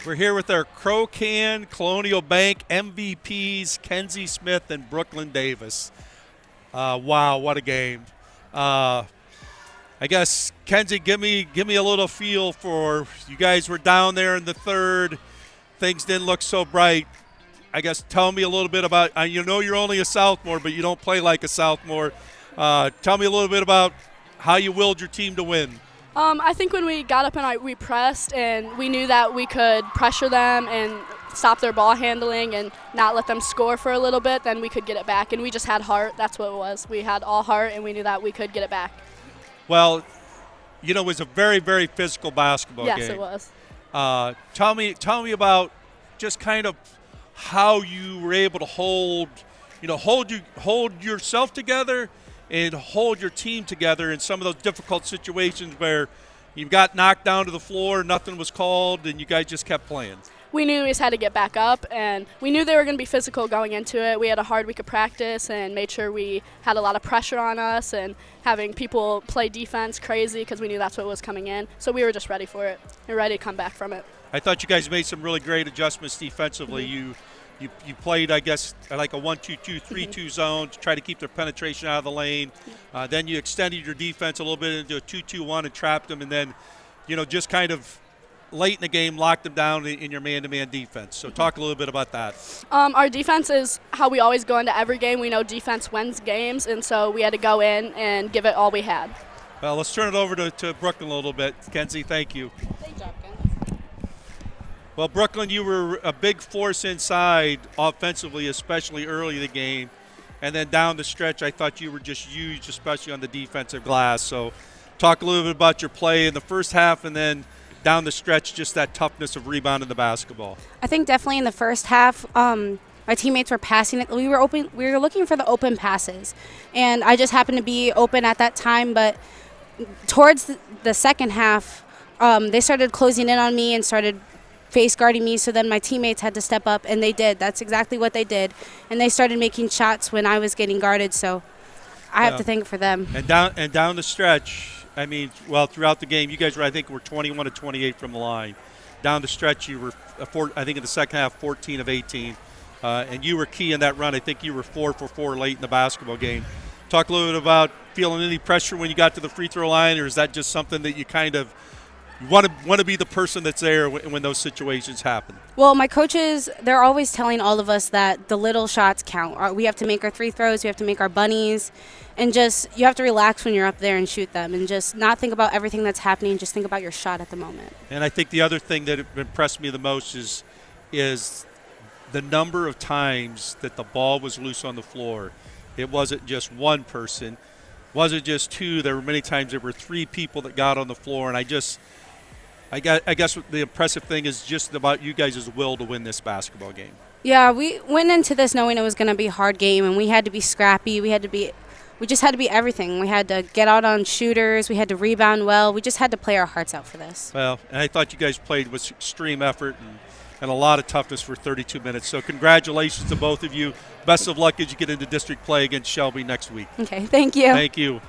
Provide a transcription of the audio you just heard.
We're here with our co-Croghan Colonial Bank MVPs, Kenzie Smith and Brooklyn Davis. Wow, what a game. I guess, Kenzie, give me a little feel for, you guys were down there in the third. Things didn't look so bright. I guess tell me a little bit about, you know you're only a sophomore, but you don't play like a sophomore. Tell me a little bit about how you willed your team to win. I think when we got up and we pressed and we knew that we could pressure them and stop their ball handling and not let them score for a little bit, then we could get it back. And we just had heart. That's what it was. We had all heart, and we knew that we could get it back. Well, you know, it was a very, very physical basketball game. Yes, it was. Tell me about just kind of how you were able to hold yourself together and hold your team together in some of those difficult situations where you got knocked down to the floor, nothing was called, and you guys just kept playing. We knew we just had to get back up, and we knew they were going to be physical going into it. We had a hard week of practice and made sure we had a lot of pressure on us and having people play defense crazy because we knew that's what was coming in. So we were just ready for it and ready to come back from it. I thought you guys made some really great adjustments defensively. Mm-hmm. You played, I guess, like a 1-2-2, 3-2 zone to try to keep their penetration out of the lane. Then you extended your defense a little bit into a 2-2-1 and trapped them, and then, just kind of late in the game locked them down in your man-to-man defense. So talk a little bit about that. Our defense is how we always go into every game. We know defense wins games, and so we had to go in and give it all we had. Well, let's turn it over to Brooklyn a little bit. Kenzie, thank you. Thank you. Well, Brooklyn, you were a big force inside offensively, especially early in the game. And then down the stretch, I thought you were just huge, especially on the defensive glass. So talk a little bit about your play in the first half and then down the stretch, just that toughness of rebounding the basketball. I think definitely in the first half, my teammates were passing it. We were looking for the open passes. And I just happened to be open at that time. But towards the second half, they started closing in on me and started face guarding me, so then my teammates had to step up, and they did. That's exactly what they did. And they started making shots when I was getting guarded, so I have to thank for them. And down the stretch, throughout the game, you guys were 21 of 28 from the line. Down the stretch, you were, I think in the second half, 14 of 18. And you were key in that run. I think you were 4 for 4 late in the basketball game. Talk a little bit about feeling any pressure when you got to the free throw line, or is that just something that you kind of want to be the person that's there when those situations happen? Well, my coaches, they're always telling all of us that the little shots count. We have to make our free throws, we have to make our bunnies, and just you have to relax when you're up there and shoot them and just not think about everything that's happening, just think about your shot at the moment. And I think the other thing that impressed me the most is the number of times that the ball was loose on the floor. It wasn't just one person, wasn't just two. There were many times there were 3 people that got on the floor, and I guess the impressive thing is just about you guys' will to win this basketball game. Yeah, we went into this knowing it was going to be a hard game, and we had to be scrappy. We just had to be everything. We had to get out on shooters. We had to rebound well. We just had to play our hearts out for this. Well, and I thought you guys played with extreme effort and a lot of toughness for 32 minutes. So congratulations to both of you. Best of luck as you get into district play against Shelby next week. Okay, thank you. Thank you.